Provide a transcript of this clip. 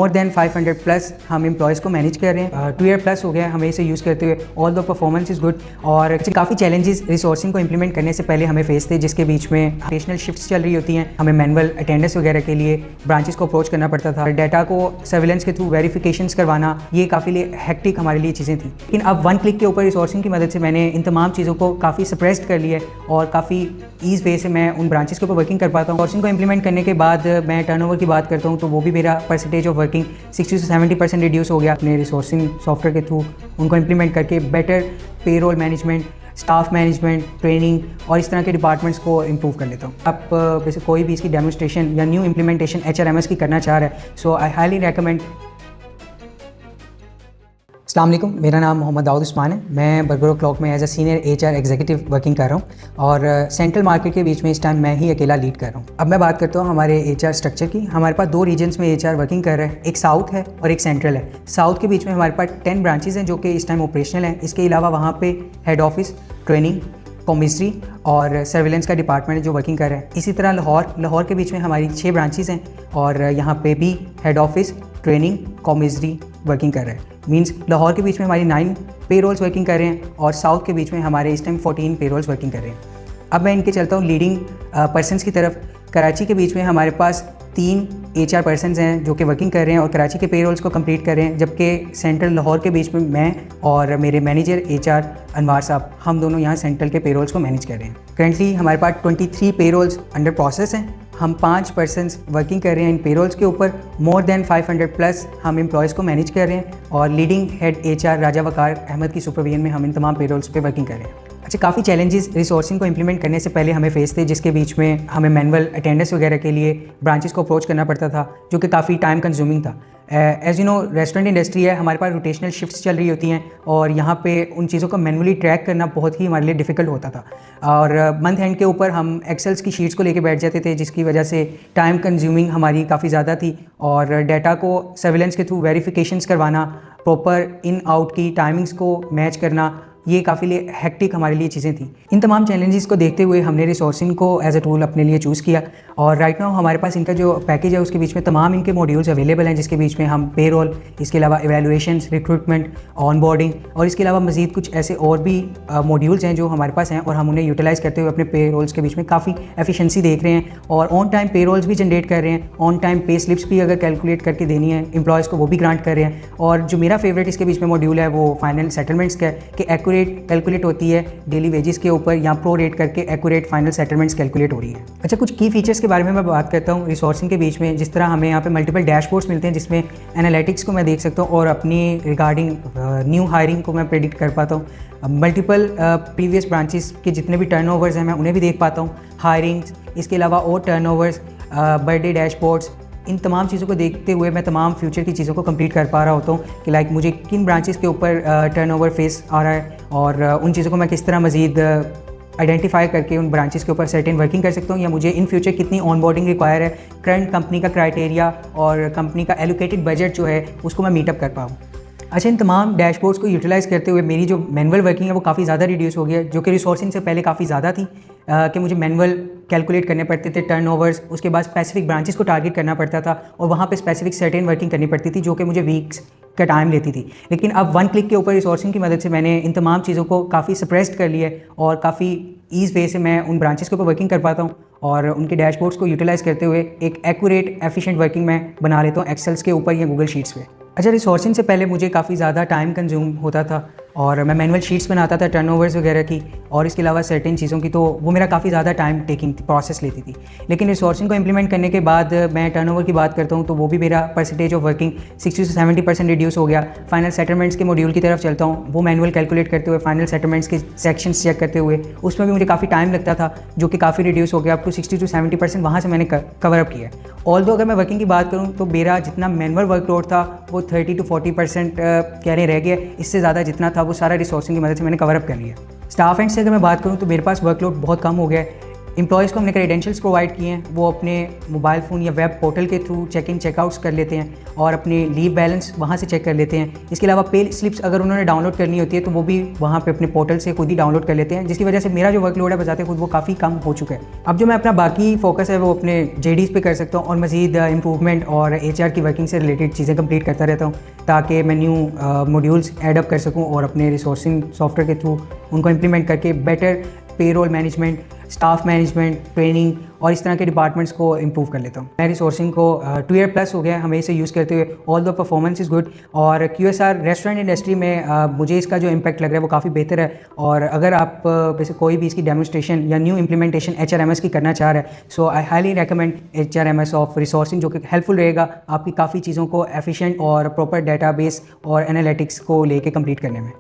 More than 500 plus हम employees को manage कर रहे हैं। 2 ईयर प्लस हो गया है हमें इसे यूज़ करते हुए। All the performance is good और काफ़ी चैलेंजेस रिसोर्सिंग को इंप्लीमेंट करने से पहले हमें फेस थे, जिसके बीच में रोटेशनल शिफ्ट्स चल रही होती हैं। हमें मैनुअल अटेंडेंस वगैरह के लिए ब्रांचेस को अप्रोच करना पड़ता था। डाटा को सर्विलेंस के थ्रू वेरिफिकेशंस करवाना, ये काफ़ी हेक्टिक हमारे लिए चीज़ें थी। लेकिन अब वन क्लिक के ऊपर रिसोर्सिंग की मदद से मैंने इन तमाम चीज़ों को काफ़ी सप्रेस्ड कर लिया है और काफ़ी ईज़ वे से मैं उन ब्रांचेस के ऊपर वर्किंग कर पाता हूँ। सोर्सिंग को इंप्लीमेंट करने के बाद मैं टर्नओवर की बात करता हूँ तो वो भी मेरा परसेंटेज ऑफ वर्किंग 60 से 70% रिड्यूस हो गया। अपने रिसोर्सिंग सॉफ्टवेयर के थ्रू उनको इंप्लीमेंट करके better payroll management, staff management, training और इस तरह के डिपार्टमेंट्स को इंप्रूव कर लेता हूँ। आप वैसे कोई भी इसकी डेमोस्ट्रेशन या न्यू इंप्लीमेंटेशन HRMS की करना चाह रहा है, सो आई हाईली रेकमेंड। अस्सलाम वालेकुम, मेरा नाम मोहम्मद दाऊद उस्मान है। मैं बर्गरो क्लॉक में as a senior HR executive working कर रहा हूँ और सेंट्रल मार्केट के बीच में इस टाइम मैं ही अकेला लीड कर रहा हूँ। अब मैं बात करता हूँ हमारे HR स्ट्रक्चर की। हमारे पास 2 रीजन्स में HR वर्किंग कर रहे हैं, एक साउथ है और एक सेंट्रल है। साउथ के बीच में हमारे पास 10 ब्रांचेज़ हैं जो कि इस टाइम ऑपरेशनल हैं। इसके अलावा वहाँ पे हेड ऑफिस, ट्रेनिंग, कॉमिस्ट्री और सर्विलेंस का डिपार्टमेंट है जो वर्किंग कर रहे हैं। इसी तरह लाहौर के बीच में हमारी 6 ब्रांचेज़ हैं और यहाँ पे भी हेड ऑफिस, ट्रेनिंग, कॉमिस्ट्री वर्किंग कर रहे हैं। मींस लाहौर के बीच में हमारी 9 पेरोल्स वर्किंग कर रहे हैं और साउथ के बीच में हमारे इस टाइम 14 पेरोल्स वर्किंग कर रहे हैं। अब मैं इनके चलता हूँ लीडिंग पर्सनस की तरफ। कराची के बीच में हमारे पास 3 HR पर्सनस हैं जो कि वर्किंग कर रहे हैं और कराची के पेरोल्स को कंप्लीट कर रहे हैं, जबकि सेंट्रल लाहौर के बीच में मैं और मेरे मैनेजर HR अनवार साहब, हम दोनों यहाँ सेंट्रल के पेरोल्स को मैनेज कर रहे हैं। करंटली हमारे पास 23 पेरोल्स अंडर प्रोसेस हैं। हम 5 पर्सनस वर्किंग कर रहे हैं इन पेरोल्स के ऊपर। मोर देन 500 प्लस हम एम्प्लॉयज़ को मैनेज कर रहे हैं और लीडिंग हेड HR राजा वकार अहमद की सुपरविजन में हम इन तमाम पेरोल्स पे वर्किंग कर रहे हैं। अच्छा, काफ़ी चैलेंजेस रिसोर्सिंग को इंप्लीमेंट करने से पहले हमें फेस थे, जिसके बीच में हमें मैनुअल अटेंडेंस वगैरह के लिए ब्रांचेस को अप्रोच करना पड़ता था, जो कि काफ़ी टाइम कंज्यूमिंग था। As you know, restaurant industry है, हमारे पास रोटेशनल शिफ्ट्स चल रही होती हैं और यहाँ पे उन चीज़ों को मैनुअली ट्रैक करना बहुत ही हमारे लिए डिफ़िकल्ट होता था। और मंथ एंड के ऊपर हम एक्सेल्स की शीट्स को लेके बैठ जाते थे, जिसकी वजह से टाइम कंज्यूमिंग हमारी काफ़ी ज़्यादा थी और डाटा को सर्विलेंस के थ्रू वेरिफिकेशंस करवाना, प्रॉपर इन आउट की टाइमिंग्स को मैच करना, ये काफ़ी हेक्टिक हमारे लिए चीज़ें थी। इन तमाम चैलेंजेस को देखते हुए हमने रिसोर्सिंग को एज अ टूल अपने लिए चूज़ किया और राइट नाउ हमारे पास इनका जो पैकेज है उसके बीच में तमाम इनके मॉड्यूल्स अवेलेबल हैं, जिसके बीच में हम पेरोल, इसके अलावा इवैल्यूएशंस, रिक्रूटमेंट, ऑनबोर्डिंग और इसके अलावा मज़ीद कुछ ऐसे और भी मॉड्यूल्स हैं जो हमारे पास हैं और हम उन्हें यूटिलाइज़ करते हुए अपने पेरोल्स के बीच में काफ़ी एफिशिएंसी देख रहे हैं और ऑन टाइम पेरोल्स भी जनरेट कर रहे हैं। ऑन टाइम पे स्लिप्स भी अगर कैलकुलेट करके देनी है एम्प्लॉयज़ को, वो भी ग्रांट कर रहे हैं। और जो मेरा फेवरेट इसके बीच में मॉड्यूल है वो फाइनल सेटलमेंट्स का है कि एक्यूरेट कैलकुलेट होती है डेली वेजेस के ऊपर या प्रो रेट करके एक्यूरेट फाइनल सेटलमेंट्स कैलकुलेट हो रही है। अच्छा, कुछ की फीचर्स के बारे में मैं बात करता हूँ रिसोर्सिंग के बीच में। जिस तरह हमें यहाँ पे मल्टीपल डैशबोर्ड्स मिलते हैं जिसमें एनालिटिक्स को मैं देख सकता हूँ और अपनी रिगार्डिंग न्यू हायरिंग को मैं प्रेडिक्ट कर पाता हूँ। मल्टीपल प्रीवियस ब्रांचेस के जितने भी टर्नओवर्स हैं मैं उन्हें भी देख पाता हूँ, हायरिंग्स, इसके अलावा और टर्नओवर्स, बर्थडे डैशबोर्ड्स, इन तमाम चीज़ों को देखते हुए मैं तमाम फ्यूचर की चीज़ों को कंप्लीट कर पा रहा होता हूँ कि लाइक मुझे किन ब्रांचेस के ऊपर टर्नओवर फेस आ रहा है और उन चीज़ों को मैं किस तरह मज़ीद आइडेंटिफाई करके उन ब्रांचेस के ऊपर सर्टेन वर्किंग कर सकता हूँ, या मुझे इन फ्यूचर कितनी ऑनबोर्डिंग रिक्वायर है, करंट कंपनी का क्राइटेरिया और कंपनी का एलोकेटेड बजट जो है उसको मैं मीटअप कर पाऊँ। अच्छा, इन तमाम डैशबोर्ड्स को यूटिलाइज़ करते हुए मेरी जो मैनुअल वर्किंग है वो काफ़ी ज़्यादा रिड्यूस हो गया, जो कि रिसोर्सिंग से पहले काफ़ी ज़्यादा थी कि मुझे मैनुअल कैलकुलेट करने पड़ते थे टर्नओवर्स, उसके बाद स्पेसिफिक ब्रांचेस को टारगेट करना पड़ता था और वहाँ पे स्पेसिफिक सर्टेन वर्किंग करनी पड़ती थी जो कि मुझे वीक्स का टाइम लेती थी। लेकिन अब वन क्लिक के ऊपर रिसोर्सिंग की मदद से मैंने इन तमाम चीज़ों को काफ़ी सप्रेस्ड कर लिया है और काफ़ी ईज़ वे से मैं उन ब्रांचेस के ऊपर वर्किंग कर पाता हूँ और उनके डैशबोर्ड्स को यूटिलाइज़ करते हुए एक एक्यूरेट एफिशिएंट वर्किंग मैं बना लेता हूँ एक्सेल्स के ऊपर या गूगल शीट्स पे। अच्छा, रिसोर्सिंग से पहले मुझे काफ़ी ज़्यादा टाइम कंज्यूम होता था और मैं मैनुअल शीट्स बनाता था टर्नओवर्स वगैरह की और इसके अलावा सर्टेन चीज़ों की, तो वो मेरा काफ़ी ज़्यादा टाइम टेकिंग प्रोसेस लेती थी। लेकिन रिसोर्सिंग को इंप्लीमेंट करने के बाद मैं टर्नओवर की बात करता हूँ तो वो भी मेरा परसेंटेज ऑफ वर्किंग 60 से 70% रिड्यूस हो गया। फाइनल सेटलमेंट्स के मॉड्यूल की तरफ चलता हूँ, वो मैनुअल कैलकुलेट करते हुए फाइनल सेटलमेंट्स के सेक्शंस चेक करते हुए उसमें भी मुझे काफ़ी टाइम लगता था, जो कि काफ़ी रिड्यूस हो गया। अप टू 60 से 70% वहाँ से मैंने कवर अप किया है। ऑल्दो अगर मैं वर्किंग की बात करूँ तो मेरा जितना मैनुअल वर्कलोड था वो 30 से 40% कहने रह गया। इससे ज़्यादा जितना था वो सारा रिसोर्सिंग की मदद से मैंने कवर अप कर लिया। स्टाफ एंड से अगर मैं बात करूँ तो मेरे पास वर्कलोड बहुत कम हो गया है। एम्प्लॉयज़ को हमने क्रेडेंशियल्स प्रोवाइड किए हैं, वो अपने मोबाइल फ़ोन या वेब पोर्टल के थ्रू चेक इन चेकआउट्स कर लेते हैं और अपने लीव बैलेंस वहाँ से चेक कर लेते हैं। इसके अलावा पे स्लिप्स अगर उन्होंने डाउनलोड करनी होती है तो वो भी वहाँ पे अपने पोर्टल से खुद ही डाउनलोड कर लेते हैं, जिसकी वजह से मेरा जो वर्कलोड है बजाते खुद वो काफ़ी कम हो चुका है। अब जो मैं अपना बाकी फोकस है वो अपने JDs पे कर सकता हूँ और मज़ीद इम्प्रूवमेंट और HR की वर्किंग से रिलेटेड चीज़ें कंप्लीट करता रहता हूँ, ताकि मैं न्यू मॉड्यूल्स एडअप कर सकूँ और अपने रिसोर्सिंग सॉफ्टवेयर के थ्रू उनको इम्प्लीमेंट करके better payroll management, staff management, training और इस तरह के डिपार्टमेंट्स को इम्प्रूव कर लेता हूँ। मैं रिसोर्सिंग को 2 ईयर प्लस हो गया हमें इसे यूज़ करते हुए, all the performance is good. और QSR रेस्टोरेंट इंडस्ट्री में मुझे इसका जो इम्पैक्ट लग रहा है वो काफ़ी बेहतर है। और अगर आप वैसे कोई भी इसकी डेमोस्ट्रेशन या न्यू इम्प्लीमेंटेशन HRMS की करना चाह रहे हैं, so I highly recommend HRMS of resourcing, जो कि हेल्पफुल रहेगा आपकी काफ़ी चीज़ों को एफिशिएंट और प्रॉपर डेटाबेस और एनालिटिक्स को लेके कंप्लीट करने में।